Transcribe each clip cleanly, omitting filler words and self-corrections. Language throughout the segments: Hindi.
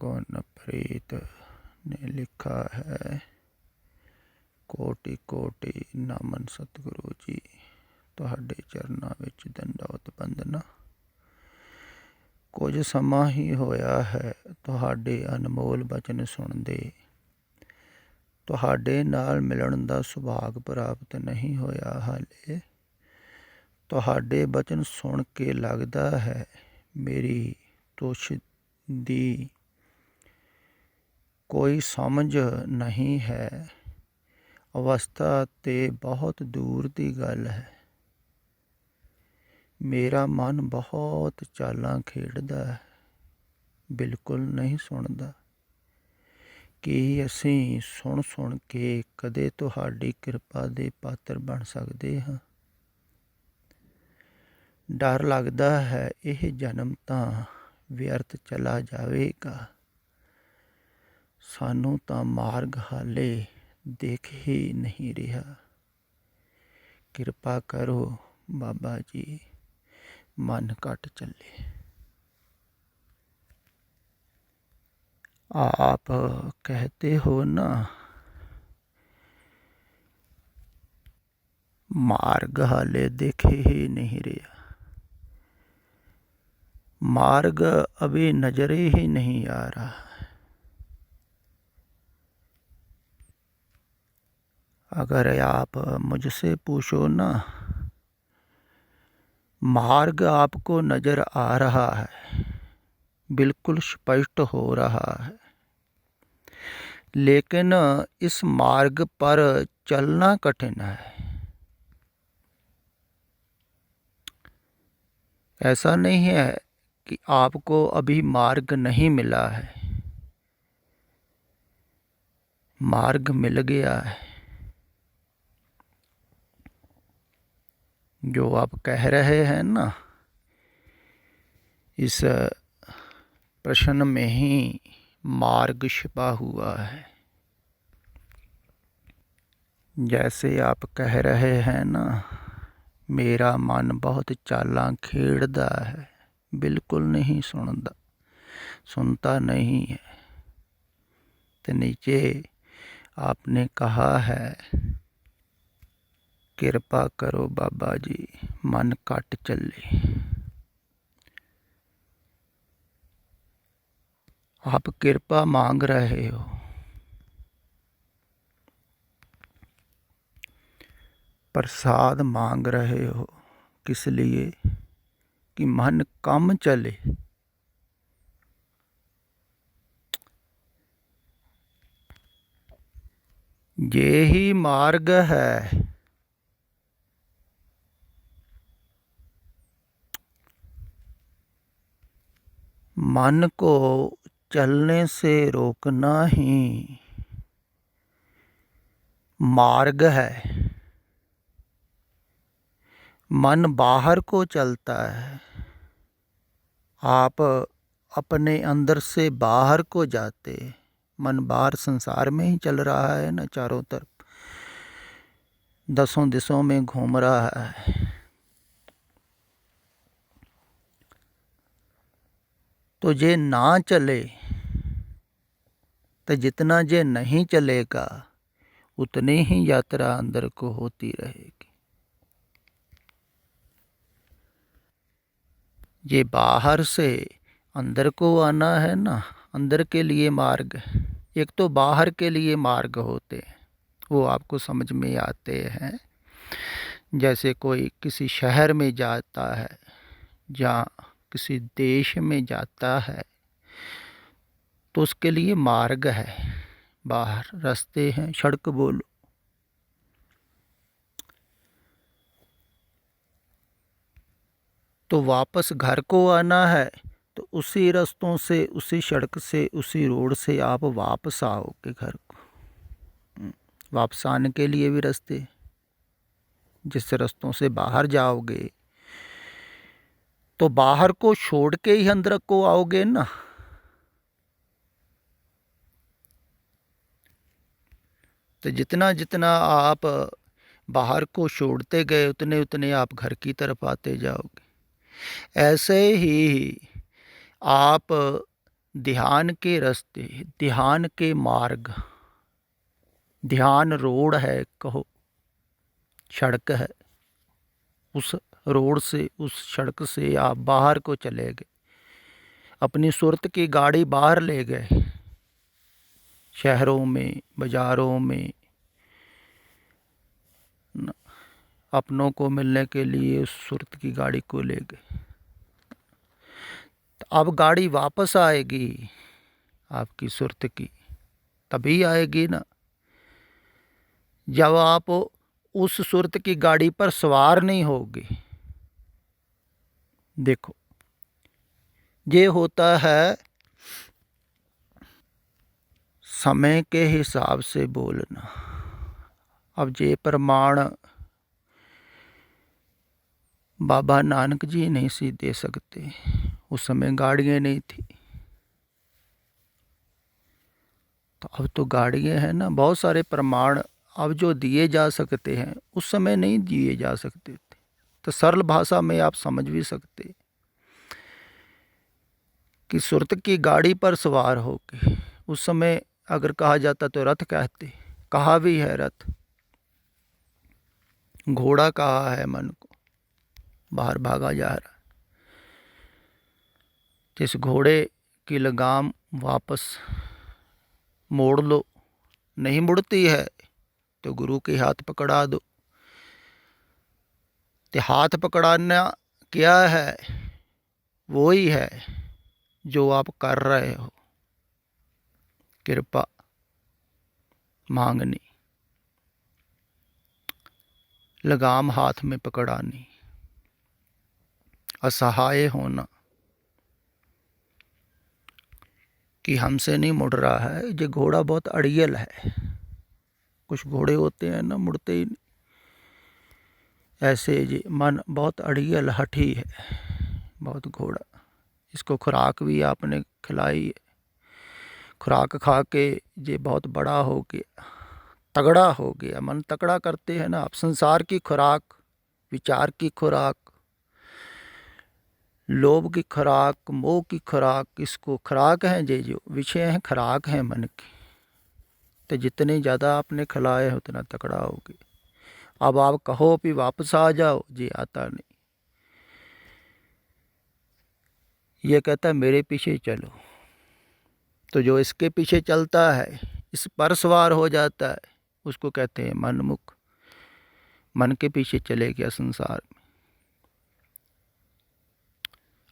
गुणप्रीत ने लिखा है, कोटि कोटि नमन सतगुरु जी, तुहाडे चरनां विच दंडवत बंदना। कुछ समा ही होया है तुहाडे अनमोल बचन सुनदे, तुहाडे नाल मिलन दा सुभाग प्राप्त नहीं होया हाले। तुहाडे बचन सुन के लगदा है मेरी तुछ दी कोई समझ नहीं है। अवस्था ते बहुत दूर दी गल है। मेरा मन बहुत चालां खेडदा है, बिल्कुल नहीं सुनदा कि असीं सुन सुन के कदे तुहाडी किरपा दे पात्र बन सकदे हां। डर लगदा है यह जन्म तां व्यर्थ चला जावेगा। सानू तां मार्ग हाले देख ही नहीं रहा। किरपा करो बाबा जी, मन कट चले। आप कहते हो ना, मार्ग हाले देखे ही नहीं रहा। मार्ग अभी नजरे ही नहीं आ रहा। अगर आप मुझसे पूछो ना, मार्ग आपको नजर आ रहा है, बिल्कुल स्पष्ट हो रहा है, लेकिन इस मार्ग पर चलना कठिन है। ऐसा नहीं है कि आपको अभी मार्ग नहीं मिला है, मार्ग मिल गया है। जो आप कह रहे हैं ना, इस प्रश्न में ही मार्ग छिपा हुआ है। जैसे आप कह रहे हैं ना, मेरा मन बहुत चालां खेड़दा है, बिल्कुल नहीं सुनता नहीं है। तो नीचे आपने कहा है, किरपा करो बाबा जी, मन कट चले। आप किरपा मांग रहे हो, प्रसाद मांग रहे हो, किस लिए? कि मन कम चले। ये ही मार्ग है। मन को चलने से रोकना ही मार्ग है। मन बाहर को चलता है, आप अपने अंदर से बाहर को जाते। मन बाहर संसार में ही चल रहा है ना, चारों तरफ दसों दिशों में घूम रहा है। तो जे ना चले, तो जितना जे नहीं चलेगा उतनी ही यात्रा अंदर को होती रहेगी। ये बाहर से अंदर को आना है ना, अंदर के लिए मार्ग। एक तो बाहर के लिए मार्ग होते हैं, वो आपको समझ में आते हैं। जैसे कोई किसी शहर में जाता है या किसी देश में जाता है, तो उसके लिए मार्ग है, बाहर रास्ते हैं, सड़क बोलो। तो वापस घर को आना है तो उसी रास्तों से, उसी सड़क से, उसी रोड से आप वापस आओगे घर को। वापस आने के लिए भी रास्ते, जिस रास्तों से बाहर जाओगे तो बाहर को छोड़ के ही अंदर को आओगे ना। तो जितना जितना आप बाहर को छोड़ते गए, उतने उतने आप घर की तरफ आते जाओगे। ऐसे ही आप ध्यान के रास्ते, ध्यान के मार्ग, ध्यान रोड है कहो, सड़क है। उस रोड से, उस सड़क से आप बाहर को चले गए, अपनी सुरत की गाड़ी बाहर ले गए, शहरों में, बाज़ारों में अपनों को मिलने के लिए उस सुरत की गाड़ी को ले गए। तो अब गाड़ी वापस आएगी आपकी सुरत की, तभी आएगी ना जब आप उस सुरत की गाड़ी पर सवार नहीं होगे। देखो, ये होता है समय के हिसाब से बोलना। अब ये प्रमाण बाबा नानक जी नहीं सी दे सकते, उस समय गाड़ियाँ नहीं थी। तो अब तो गाड़ियाँ हैं ना, बहुत सारे प्रमाण अब जो दिए जा सकते हैं उस समय नहीं दिए जा सकते थे। तो सरल भाषा में आप समझ भी सकते कि सुरत की गाड़ी पर सवार होके, उस समय अगर कहा जाता तो रथ कहते, कहा भी है रथ, घोड़ा कहा है मन को, बाहर भागा जा रहा। जिस घोड़े की लगाम वापस मोड़ लो, नहीं मुड़ती है तो गुरु के हाथ पकड़ा दो। तो हाथ पकड़ाना क्या है? वो ही है जो आप कर रहे हो, कृपा मांगनी, लगाम हाथ में पकड़ानी, असहाय होना कि हमसे नहीं मुड़ रहा है। ये घोड़ा बहुत अड़ियल है, कुछ घोड़े होते हैं ना मुड़ते ही नहीं, ऐसे ये मन बहुत अड़ियल हठी है, बहुत घोड़ा। इसको खुराक भी आपने खिलाई है, खुराक खा के ये बहुत बड़ा हो गया, तगड़ा हो गया। मन तगड़ा करते हैं ना आप, संसार की खुराक, विचार की खुराक, लोभ की खुराक, मोह की खुराक, इसको खुराक हैं, ये जो विषय हैं खुराक हैं मन की। तो जितने ज़्यादा आपने खिलाए उतना तगड़ा होगे। अब आप कहो भी वापस आ जाओ, ये आता नहीं। ये कहता है मेरे पीछे चलो, तो जो इसके पीछे चलता है, इस पर सवार हो जाता है, उसको कहते हैं मनमुख। मन के पीछे चले गया संसार में।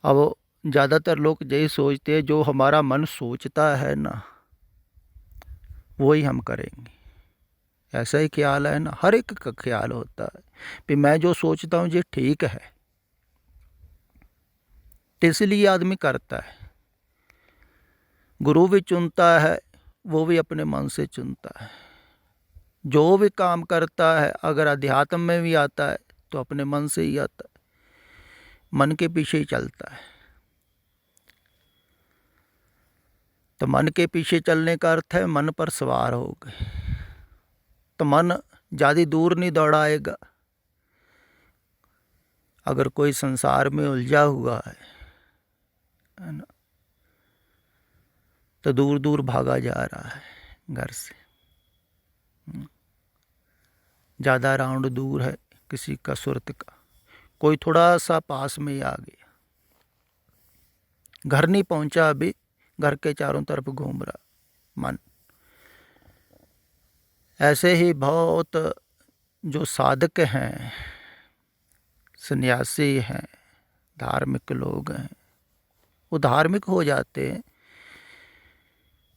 अब ज़्यादातर लोग यही सोचते हैं जो हमारा मन सोचता है ना वही हम करेंगे, ऐसा ही ख्याल है ना, हर एक का ख्याल होता है कि मैं जो सोचता हूँ ये ठीक है, तो इसलिए आदमी करता है। गुरु भी चुनता है, वो भी अपने मन से चुनता है। जो भी काम करता है अगर अध्यात्म में भी आता है तो अपने मन से ही आता है, मन के पीछे ही चलता है। तो मन के पीछे चलने का अर्थ है मन पर सवार हो गए, तो मन ज़्यादा दूर नहीं दौड़ाएगा। अगर कोई संसार में उलझा हुआ है ना, तो दूर दूर भागा जा रहा है घर से, ज़्यादा राउंड दूर है किसी का सुरत का, कोई थोड़ा सा पास में ही आ गया, घर नहीं पहुंचा अभी, घर के चारों तरफ घूम रहा मन। ऐसे ही बहुत जो साधक हैं, सन्यासी हैं, धार्मिक लोग हैं, वो धार्मिक हो जाते हैं,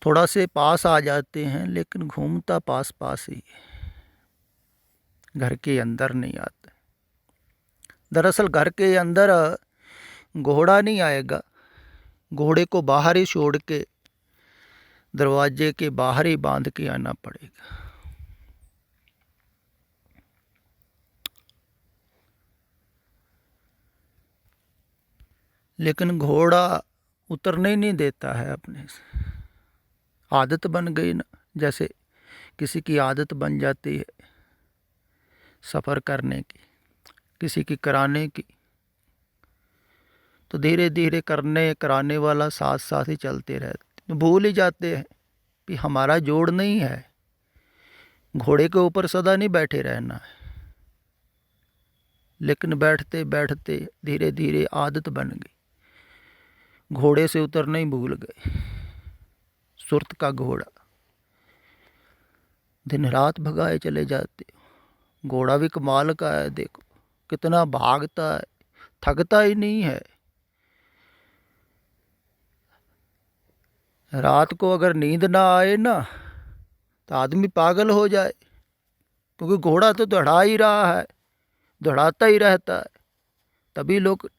थोड़ा से पास आ जाते हैं, लेकिन घूमता पास पास ही है, घर के अंदर नहीं आते। दरअसल घर के अंदर घोड़ा नहीं आएगा, घोड़े को बाहर ही छोड़ के दरवाजे के बाहर ही बांध के आना पड़ेगा। लेकिन घोड़ा उतरने ही नहीं देता है अपने से, आदत बन गई ना, जैसे किसी की आदत बन जाती है सफ़र करने की, किसी की कराने की, तो धीरे धीरे करने कराने वाला साथ साथ ही चलते रहते, तो भूल ही जाते हैं कि हमारा जोड़ नहीं है, घोड़े के ऊपर सदा नहीं बैठे रहना है। लेकिन बैठते बैठते धीरे धीरे आदत बन गई, घोड़े से उतरना ही भूल गए। सुरत का घोड़ा दिन रात भगाए चले जाते हो। घोड़ा भी कमाल का है, देखो कितना भागता है, थकता ही नहीं है। रात को अगर नींद ना आए ना तो आदमी पागल हो जाए, क्योंकि घोड़ा तो दौड़ा ही रहा है, दौड़ाता ही रहता है। तभी लोग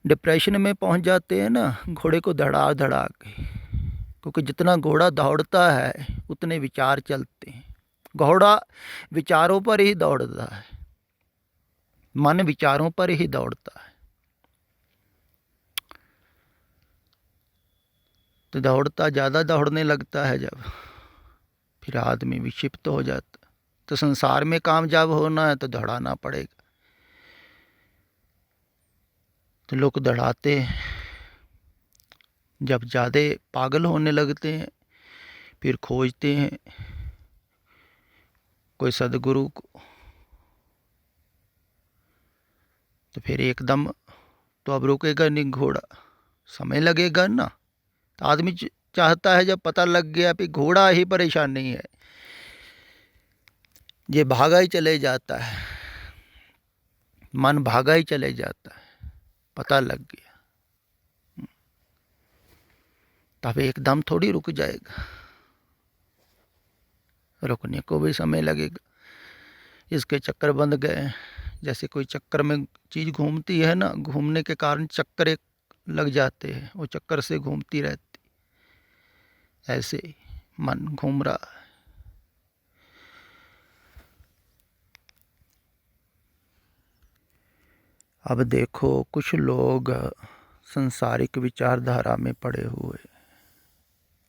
डिप्रेशन में पहुंच जाते हैं ना, घोड़े को दौड़ा दौड़ा के। क्योंकि जितना घोड़ा दौड़ता है उतने विचार चलते हैं। घोड़ा विचारों पर ही दौड़ता है, मन विचारों पर ही दौड़ता है। तो दौड़ता ज़्यादा दौड़ने लगता है जब, फिर आदमी विक्षिप्त हो जाता। तो संसार में कामयाब होना है तो दौड़ाना पड़ेगा। तो लोग दौड़ाते हैं, जब ज़्यादा पागल होने लगते हैं फिर खोजते हैं कोई सदगुरु को। तो फिर एकदम तो अब रुकेगा नहीं घोड़ा, समय लगेगा ना। तो आदमी चाहता है, जब पता लग गया कि घोड़ा ही परेशान नहीं है, ये भागा ही चले जाता है, मन भागा ही चले जाता है, पता लग गया, तब एकदम थोड़ी रुक जाएगा, रुकने को भी समय लगेगा। इसके चक्कर बंध गए। जैसे कोई चक्कर में चीज़ घूमती है ना, घूमने के कारण चक्कर एक लग जाते हैं, वो चक्कर से घूमती रहती, ऐसे मन घूम रहा है। अब देखो कुछ लोग संसारिक विचारधारा में पड़े हुए,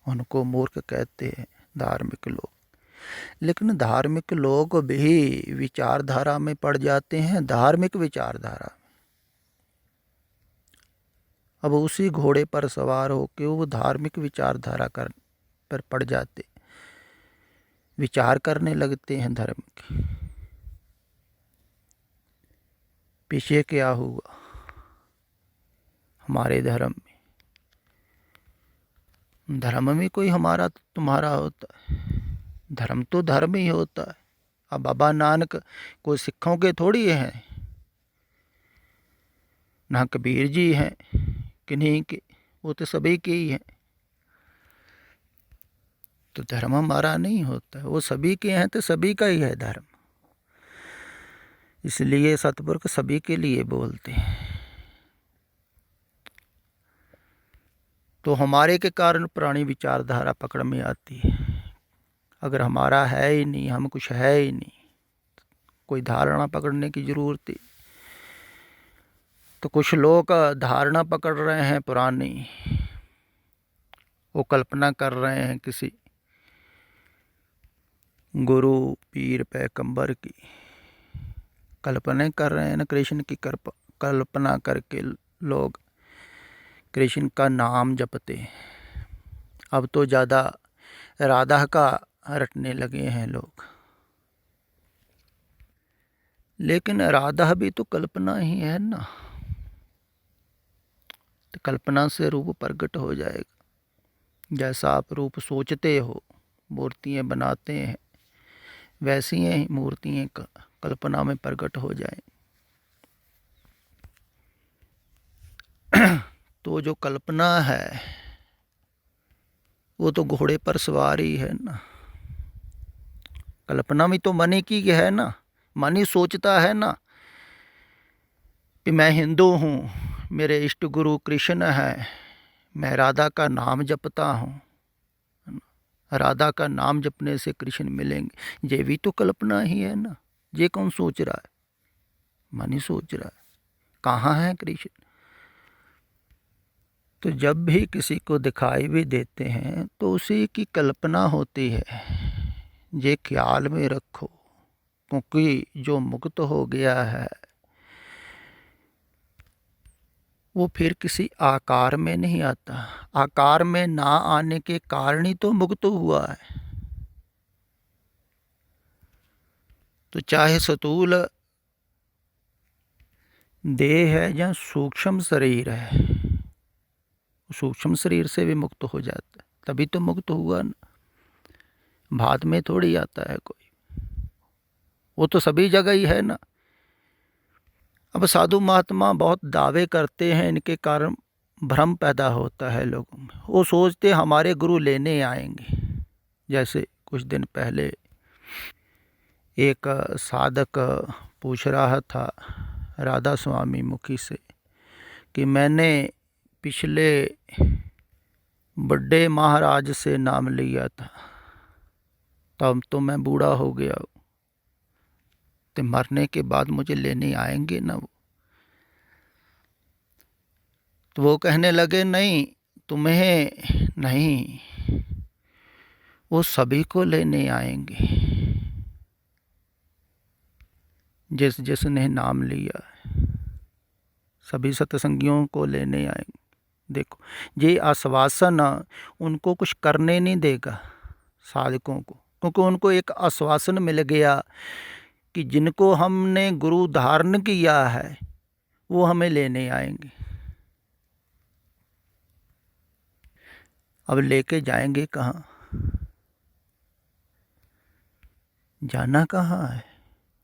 उनको मूर्ख कहते हैं धार्मिक लोग। लेकिन धार्मिक लोग भी विचारधारा में पड़ जाते हैं, धार्मिक विचारधारा। अब उसी घोड़े पर सवार होकर वो धार्मिक विचारधारा पर पड़ जाते, विचार करने लगते हैं धर्म के पीछे क्या हुआ हमारे धर्म में। धर्म में कोई हमारा तुम्हारा होता है, धर्म तो धर्म ही होता है। अब बाबा नानक कोई सिखों के थोड़ी हैं, ना कबीर जी हैं किन्हीं के, वो तो सभी के ही हैं। तो धर्म हमारा नहीं होता है, वो सभी के हैं, तो सभी का ही है धर्म। इसलिए सतपुरुष सभी के लिए बोलते हैं। तो हमारे के कारण पुरानी विचारधारा पकड़ में आती है। अगर हमारा है ही नहीं, हम कुछ है ही नहीं, कोई धारणा पकड़ने की जरूरत है। तो कुछ लोग धारणा पकड़ रहे हैं पुरानी, वो कल्पना कर रहे हैं किसी गुरु पीर पैगंबर की, कल्पना कर रहे हैं ना। कृष्ण की कल्पना करके लोग कृष्ण का नाम जपते हैं। अब तो ज़्यादा राधा का रटने लगे हैं लोग, लेकिन राधा भी तो कल्पना ही है ना। तो कल्पना से रूप प्रकट हो जाएगा। जैसा आप रूप सोचते हो, मूर्तियाँ बनाते हैं, वैसी ही मूर्तियाँ कल्पना में प्रकट हो जाएं। तो जो कल्पना है वो तो घोड़े पर सवारी है ना। कल्पना में तो मन ही की है ना, मन ही सोचता है ना कि मैं हिंदू हूँ, मेरे इष्ट गुरु कृष्ण है, मैं राधा का नाम जपता हूँ, राधा का नाम जपने से कृष्ण मिलेंगे। ये भी तो कल्पना ही है ना। ये कौन सोच रहा है? मन ही सोच रहा है। कहाँ है कृष्ण? तो जब भी किसी को दिखाई भी देते हैं तो उसी की कल्पना होती है, ये ख्याल में रखो। क्योंकि जो मुक्त हो गया है वो फिर किसी आकार में नहीं आता। आकार में ना आने के कारण ही तो मुक्त हुआ है। तो चाहे स्थूल देह है या सूक्ष्म शरीर है, सूक्ष्म शरीर से भी मुक्त हो जाता है, तभी तो मुक्त हुआ न। बाद में थोड़ी आता है कोई, वो तो सभी जगह ही है ना। अब साधु महात्मा बहुत दावे करते हैं, इनके कारण भ्रम पैदा होता है लोगों में। वो सोचते हमारे गुरु लेने आएंगे। जैसे कुछ दिन पहले एक साधक पूछ रहा था राधा स्वामी मुखी से कि मैंने पिछले बड़े महाराज से नाम लिया था, तब तो मैं बूढ़ा हो गया, तो मरने के बाद मुझे लेने आएंगे ना वो। तो वो कहने लगे नहीं, तुम्हें नहीं, वो सभी को लेने आएंगे जिसने नाम लिया है, सभी सत्संगियों को लेने आएंगे। देखो, ये आश्वासन उनको कुछ करने नहीं देगा साधकों को, क्योंकि उनको एक आश्वासन मिल गया कि जिनको हमने गुरु धारण किया है वो हमें लेने आएंगे। अब लेके जाएंगे कहाँ? जाना कहाँ है?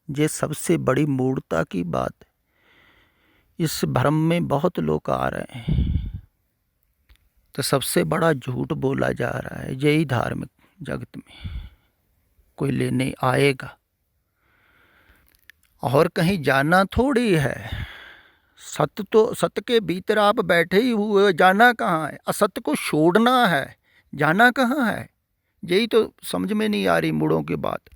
ये सबसे बड़ी मूढ़ता की बात है। इस भ्रम में बहुत लोग आ रहे हैं, तो सबसे बड़ा झूठ बोला जा रहा है यही धार्मिक जगत में, कोई लेने आएगा। और कहीं जाना थोड़ी है। सत्य तो, सत्य के भीतर आप बैठे ही हुए, जाना कहाँ है? असत्य को छोड़ना है, जाना कहाँ है? यही तो समझ में नहीं आ रही मूढ़ों की बात।